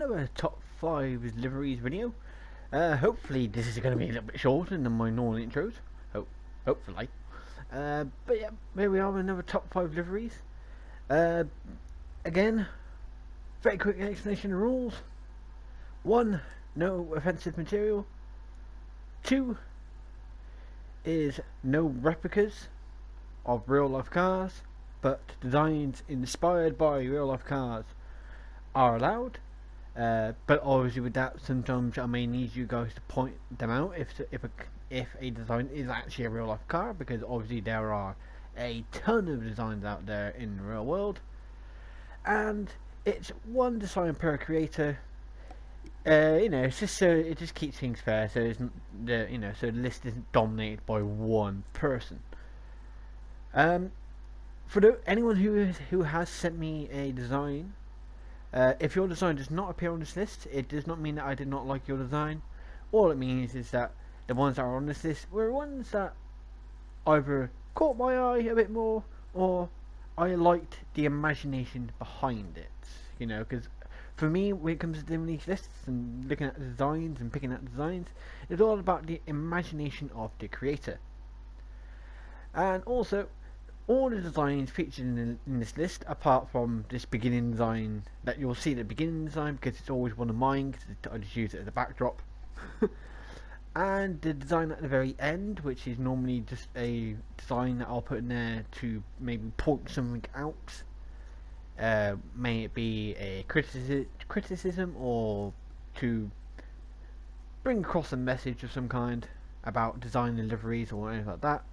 another top 5 liveries video. Hopefully this is going to be a little bit shorter than my normal intros. Hopefully. But yeah, here we are with another top 5 liveries. Again, very quick explanation of rules. 1. No offensive material. 2. Is no replicas of real life cars, but designs inspired by real life cars are allowed. But obviously with that, sometimes I may need you guys to point them out if a design is actually a real life car, because obviously there are a ton of designs out there in the real world, and it's one design per creator. It's just so it just keeps things fair, so it's so the list isn't dominated by one person. For anyone who has sent me a design, if your design does not appear on this list, it does not mean that I did not like your design. All it means is that the ones that are on this list were ones that either caught my eye a bit more, or I liked the imagination behind it. Because for me, when it comes to doing these lists and looking at designs and picking out designs, it's all about the imagination of the creator. And also, all the designs featured in this list, apart from this beginning design that you'll see, the beginning design, because it's always one of mine, because I just use it as a backdrop, and the design at the very end, which is normally just a design that I'll put in there to maybe point something out. May it be a criticism or to bring across a message of some kind about design and liveries or anything like that.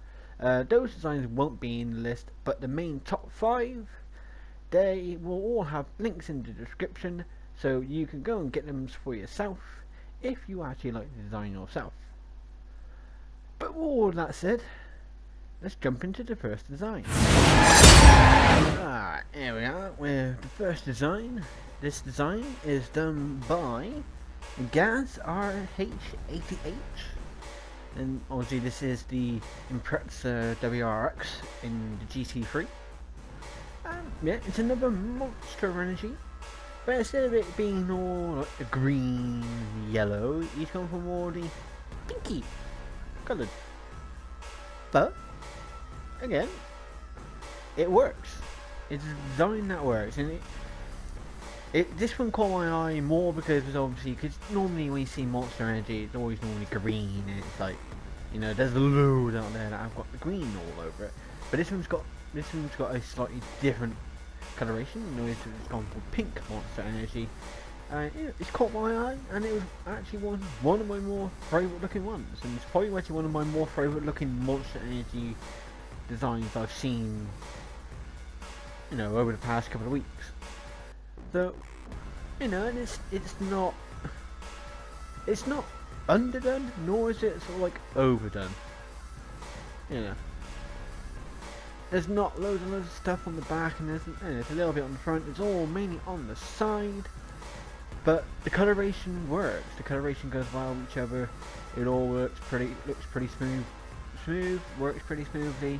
Those designs won't be in the list, but the main top 5, they will all have links in the description, so you can go and get them for yourself if you actually like the design yourself. But with all that said, let's jump into the first design. Alright, here we are with the first design. This design is done by Gran Turismo 88. And obviously this is the Impreza WRX in the GT3. And yeah, it's another monster energy. But instead of it being all like the green, yellow, he's gone for more the pinky coloured. But again, it works. It's a design that works, and this one caught my eye more because normally when you see Monster Energy, it's always normally green, and it's like, there's a load out there that I've got the green all over it. But this one's got a slightly different coloration. It's gone for pink Monster Energy. It's caught my eye, and it was actually one of my more favourite looking ones, and it's probably actually one of my more favourite looking Monster Energy designs I've seen, over the past couple of weeks. So, and it's not underdone, nor is it sort of like overdone. There's not loads of stuff on the back, and there's a little bit on the front. It's all mainly on the side, but the coloration works. The coloration goes well with each other. It all looks pretty smooth, works pretty smoothly,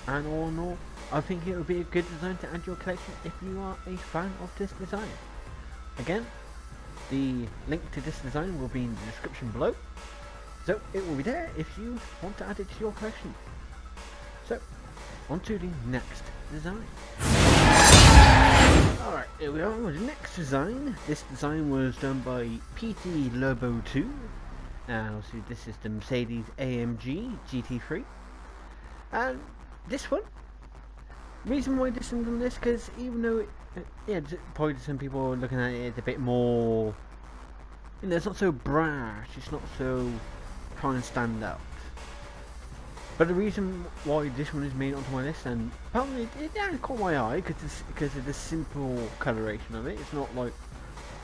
and all in all, I think it would be a good design to add to your collection if you are a fan of this design. Again, the link to this design will be in the description below, so it will be there if you want to add it to your collection. So, on to the next design. Alright, here we are with the next design. This design was done by PT Lobo 2. Now, see, this is the Mercedes AMG GT3. And this one, reason why this one's on this, because even though probably some people are looking at it, it's a bit more, it's not so brash, it's not so trying to stand out. But the reason why this one is made onto my list, and apparently it caught my eye because of the simple coloration of it. It's not like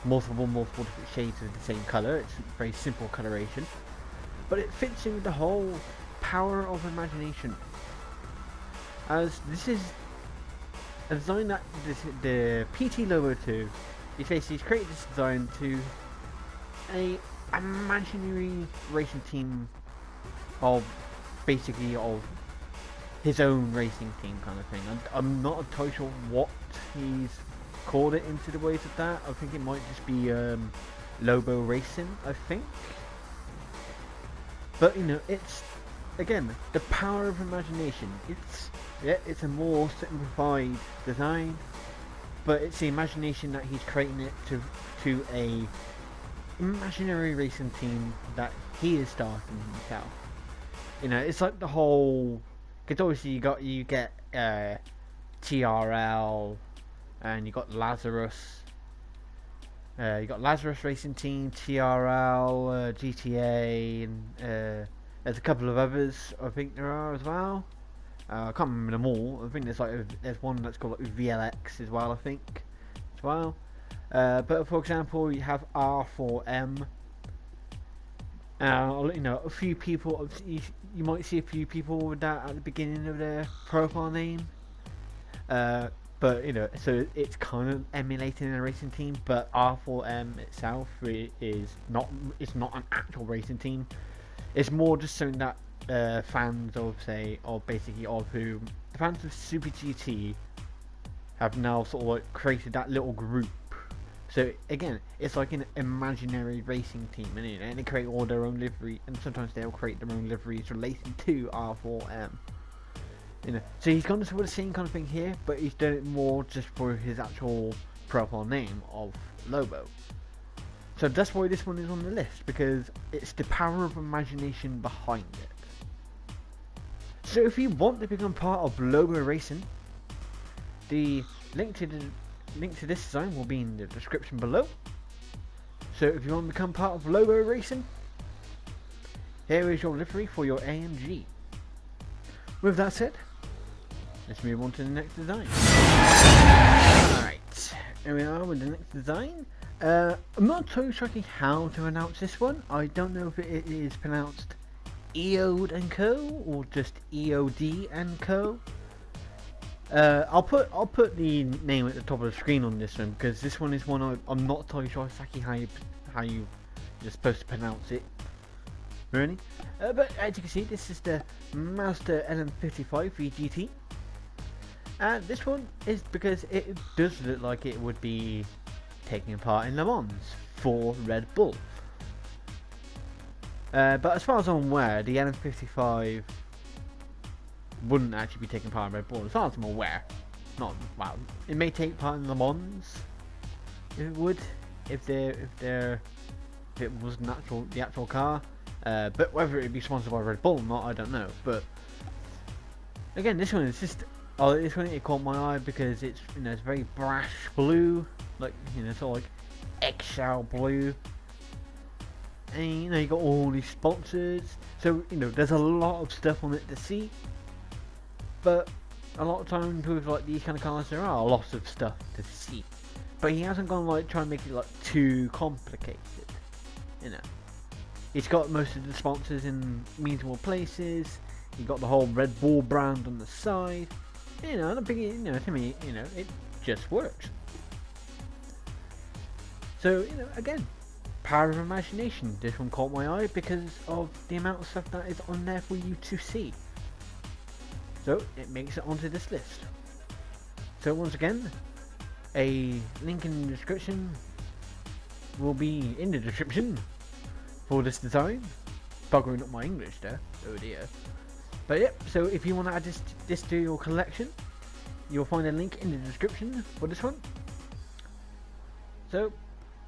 multiple different shades of the same colour. It's a very simple coloration, but it fits in with the whole power of imagination. As this is a design that the PT Lobo 2, he's created this design to a imaginary racing team of his own racing team kind of thing. I'm not entirely sure what he's called it into the ways of that. I think it might just be Lobo Racing, I think. But you know, it's again the power of imagination. It's a more simplified design, but it's the imagination that he's creating it to a imaginary racing team that he is starting himself. You know, it's like the whole, because obviously you get TRL, and you got Lazarus. You got Lazarus Racing Team, TRL, GTA, and there's a couple of others I think there are as well. I can't remember them all. I think there's one that's called like VLX as well, I think, as well. But for example, you have R4M. You know, a few people, you might see a few people with that at the beginning of their profile name. But you know, so it's kind of emulating a racing team, but R4M itself is not. It's not an actual racing team. It's more just something that fans of the fans of Super GT have now sort of like created that little group. So again, it's like an imaginary racing team, and they create all their own livery, and sometimes they'll create their own liveries relating to R4M. You know, so he's gone for the same kind of thing here, but he's done it more just for his actual profile name of Lobo. So that's why this one is on the list, because it's the power of imagination behind it. So if you want to become part of Lobo Racing, the link to this design will be in the description below. So if you want to become part of Lobo Racing, here is your livery for your AMG. With that said, let's move on to the next design. Alright, here we are with the next design. I'm not totally sure how to announce this one. I don't know if it is pronounced EOD & Co. or just EOD & Co. I'll put the name at the top of the screen on this one, because this one is one I'm not totally sure exactly how you're supposed to pronounce it. Really? But as you can see, this is the Mazda LM55 ET. And this one is because it does look like it would be taking part in Le Mans for Red Bull. But as far as I'm aware, the LM55 wouldn't actually be taking part in Red Bull. As far as I'm aware, it may take part in Le Mans. It would, if it was the actual car. But whether it would be sponsored by Red Bull or not, I don't know. But again, this one is just this one, it caught my eye because it's, you know, it's very brash blue, like, you know, sort of like eggshell blue, and you know, you got all these sponsors, so you know, there's a lot of stuff on it to see. But a lot of times with like these kind of cars, there are lots of stuff to see, but he hasn't gone like trying to make it like too complicated, you know. He's got most of the sponsors in reasonable places. You got the whole Red Bull brand on the side. You know, I don't think it, you know, to me, you know, it just works. So, you know, again, power of imagination. This one caught my eye because of the amount of stuff that is on there for you to see. So it makes it onto this list. So once again, a link in the description will be in the description for this design. Buggering up my English there. Oh dear. But yep, so if you want to add this to your collection, you'll find a link in the description for this one. So,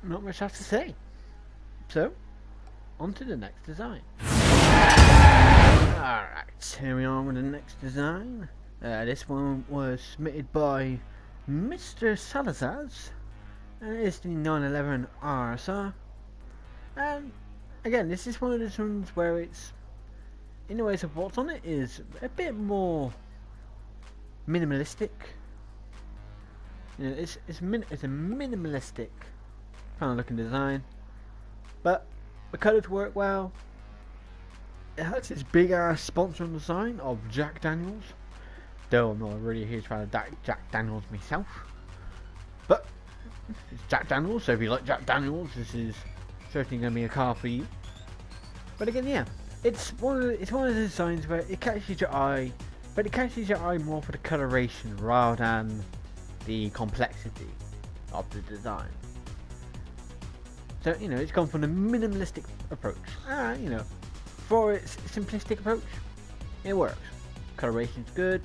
not much else to say. So, on to the next design. Alright, here we are with the next design. This one was submitted by Mr. Salazar's, and it's the 911 RSR. And again, this is one of those ones where it's, in the ways of what's on it, is a bit more minimalistic. You know, it's a minimalistic kind of looking design, but the colours work well. It has this big ass sponsor on the sign of Jack Daniels, though I'm not really a huge fan of Jack Daniels myself, but it's Jack Daniels, so if you like Jack Daniels, this is certainly going to be a car for you. But again, yeah, it's one of the designs where it catches your eye, but it catches your eye more for the coloration rather than the complexity. of the design. So, you know, it's gone from the minimalistic approach. You know, for its simplistic approach, it works. Coloration's good.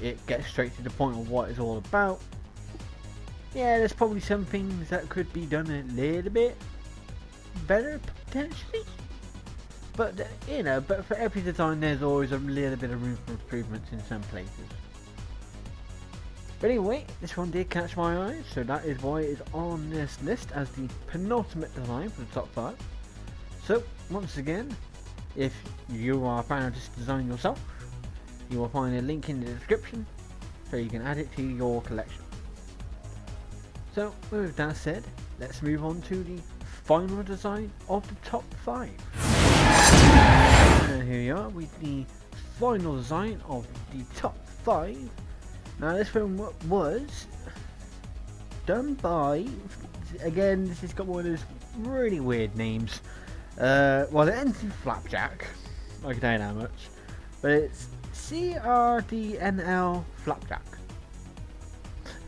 It gets straight to the point of what it's all about. Yeah, there's probably some things that could be done a little bit better, potentially. But, you know, but for every design there's always a little bit of room for improvements in some places. But anyway, this one did catch my eye, so that is why it is on this list as the penultimate design for the top 5. So, once again, if you are a fan of this design yourself, you will find a link in the description so you can add it to your collection. So, with that said, let's move on to the final design of the top 5. And here we are with the final design of the top 5. Now this one was done by, again, this has got one of those really weird names. Well, it ends in Flapjack, I can tell you that much, but it's CRDNL Flapjack.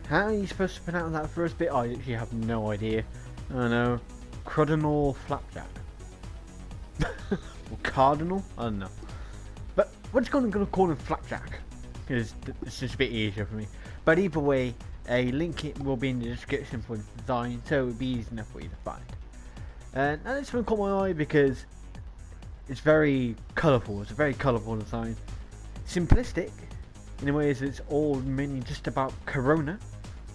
How are you supposed to pronounce that first bit? I actually have no idea. I don't know. Cardinal Flapjack. Or Cardinal? I don't know. But we're just going to call him Flapjack, because it's just a bit easier for me. But either way, a link will be in the description for the design, so it will be easy enough for you to find. And this one caught my eye because it's very colourful. It's a very colourful design. Simplistic in a way as it's all mainly just about Corona,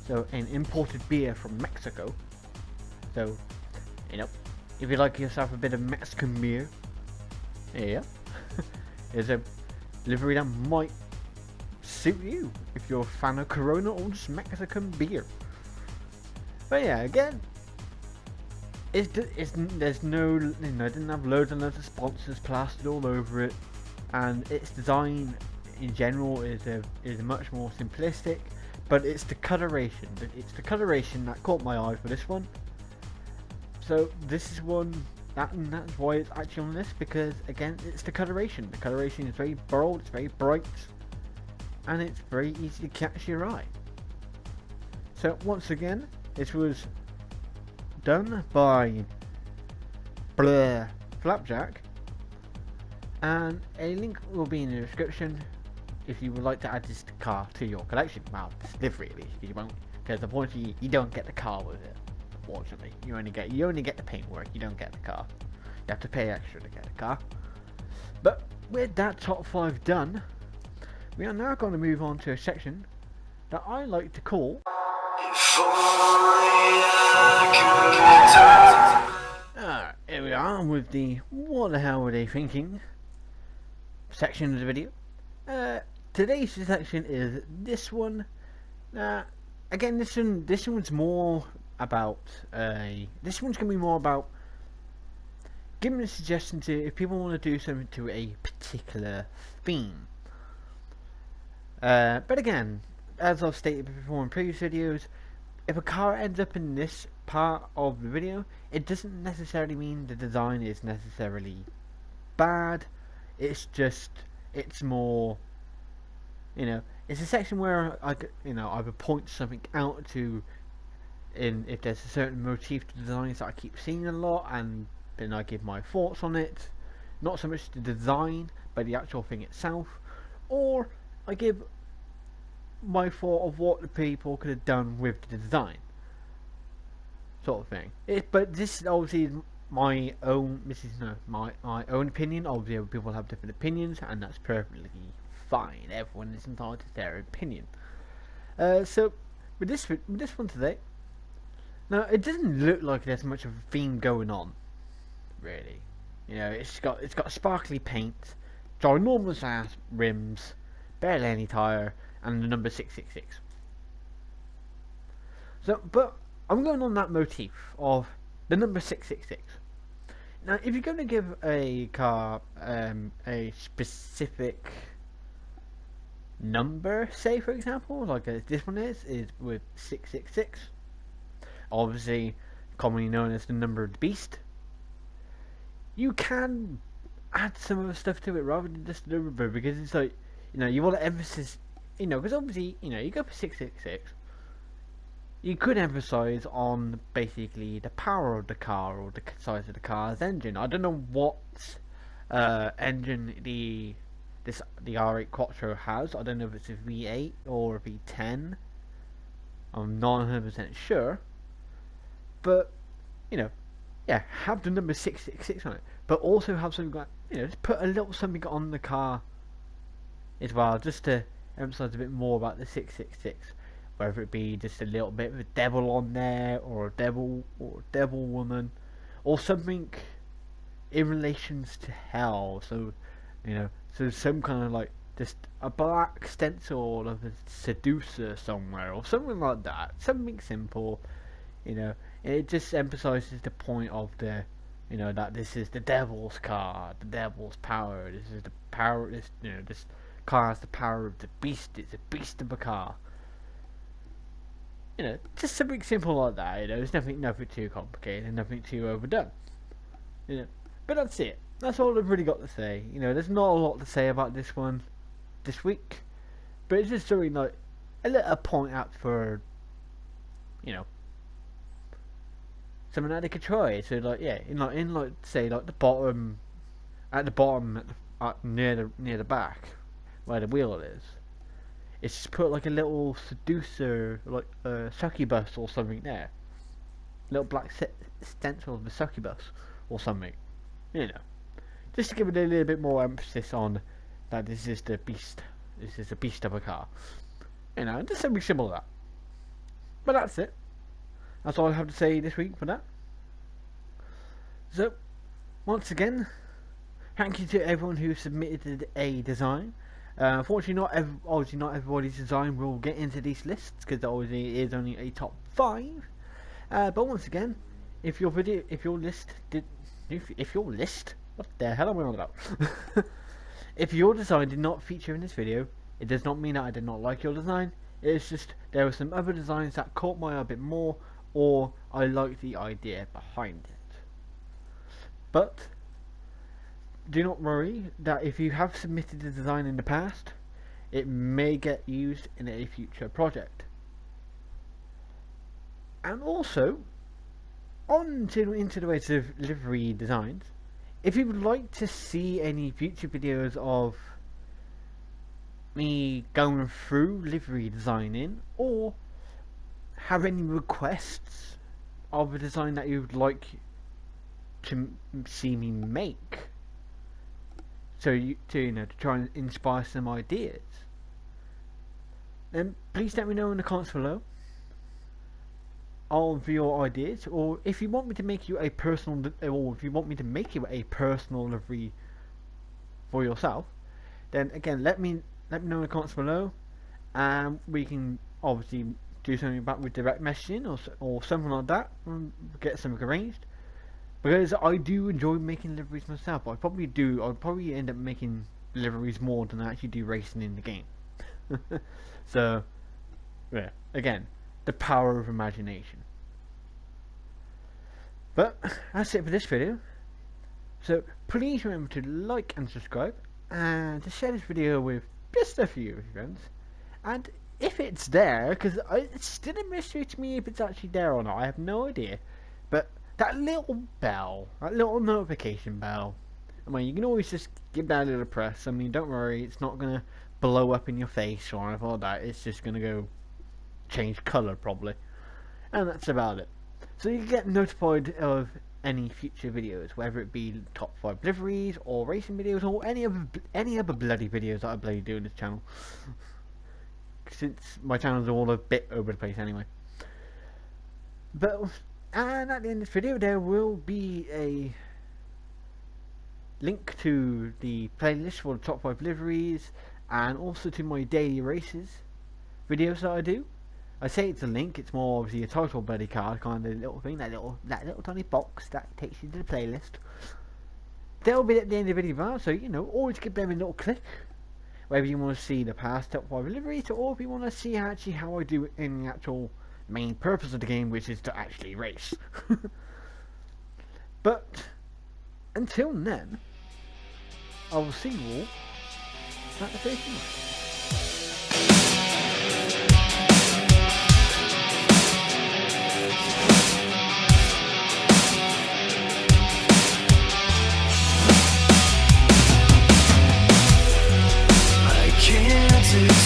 so an imported beer from Mexico. So, you know, if you like yourself a bit of Mexican beer, yeah, there's a livery that might suit you if you're a fan of Corona or just Mexican beer. But yeah, again, there's no, you know, it didn't have loads and loads of sponsors plastered all over it, and its design in general is much more simplistic. But it's the coloration that caught my eye for this one. So this is one that's why it's actually on this, because again, it's the coloration. The coloration is very bold, it's very bright, and it's very easy to catch your eye. So once again, this was done by Flapjack, and a link will be in the description if you would like to add this car to your collection. Well, this livery at least, you won't, because unfortunately you don't get the car with it. Unfortunately, you only get the paintwork. You don't get the car. You have to pay extra to get a car. But with that top 5 done, we are now going to move on to a section that I like to call here we are with the "What the hell were they thinking?" section of the video. Today's section is this one. Again, this one's more about this one's gonna be more about giving a suggestion to if people want to do something to a particular theme. But again, as I've stated before in previous videos, if a car ends up in this part of the video, it doesn't necessarily mean the design is necessarily bad. It's just, it's more, you know, it's a section where I would point something out to, if there's a certain motif to designs that I keep seeing a lot, and then I give my thoughts on it. Not so much the design, but the actual thing itself, or I give my thought of what the people could have done with the design, sort of thing. But this is obviously my own. This is my own opinion. Obviously, other people have different opinions, and that's perfectly fine. Everyone is entitled to their opinion. So with this one today, now it doesn't look like there's much of a theme going on, really. You know, it's got sparkly paint, ginormous ass rims, barely any tire, and the number 666. So, but I'm going on that motif of the number 666. Now, if you're going to give a car a specific number, say for example, like this one is with 666, obviously commonly known as the number of the beast, you can add some other stuff to it rather than just the number, because it's like, you know, you want to emphasis, you know, because obviously, you know, you go for 666, you could emphasize on basically the power of the car or the size of the car's engine. I don't know what engine the R8 Quattro has. I don't know if it's a V8 or a V10. I'm not 100% sure, but you know, yeah, have the number 666 on it, but also have something like, just put a little something on the car as well, just to emphasize a bit more about the 666. Whether it be just a little bit of a devil on there, or a devil woman, or something in relations to hell. So, so some kind of like just a black stencil of a seducer somewhere, or something like that. Something simple, It just emphasizes the point of the, that this is the devil's car, the devil's power. This is the power. This car has the power of the beast. It's a beast of a car. Just something simple like that. There's nothing too complicated and nothing too overdone. But that's it. That's all I've really got to say. There's not a lot to say about this one this week, but it's just something like a little point out for, something that they could try. So like, yeah, say like the bottom, near the back, where the wheel is. It's just put like a little seducer, like a succubus or something there. Little black stencil of the succubus or something. Just to give it a little bit more emphasis on that this is the beast. This is the beast of a car. Just something simple like that. But that's it. That's all I have to say this week for that. So, once again, thank you to everyone who submitted a design. Unfortunately, not everybody's design will get into these lists because there obviously is only a top 5. But once again, if your list, what the hell am I on about? If your design did not feature in this video, it does not mean that I did not like your design. It's just there were some other designs that caught my eye a bit more, or I liked the idea behind it. But do not worry that if you have submitted a design in the past, it may get used in a future project. And also, into the ways of livery designs, if you would like to see any future videos of me going through livery designing, or have any requests of a design that you would like to see me make, to try and inspire some ideas, then please let me know in the comments below of your ideas. Or if you want me to make you a personal livery for yourself, then again let me know in the comments below, and we can obviously do something about with direct messaging or something like that, and get something arranged. Because I do enjoy making liveries myself. I'll probably end up making liveries more than I actually do racing in the game. So, yeah, again, the power of imagination. But that's it for this video. So please remember to like and subscribe, and to share this video with just a few of your friends. And if it's there, because it's still a mystery to me if it's actually there or not, I have no idea. But that little bell, that little notification bell, you can always just give that a little press. Don't worry, it's not gonna blow up in your face or anything like that. It's just gonna go change colour probably, and that's about it. So you get notified of any future videos, whether it be top 5 liveries or racing videos or any other bloody videos that I bloody do on this channel. Since my channels are all a bit over the place anyway. And at the end of this video there will be a link to the playlist for the top 5 liveries, and also to my daily races videos that I do. I say it's a link, it's more obviously a title buddy card kind of little thing, that little tiny box that takes you to the playlist. They'll be at the end of the video, so always give them a little click, whether you want to see the past top 5 liveries, or if you want to see actually how I do it in the actual main purpose of the game, which is to actually race. But until then, I will see you all at the first match. to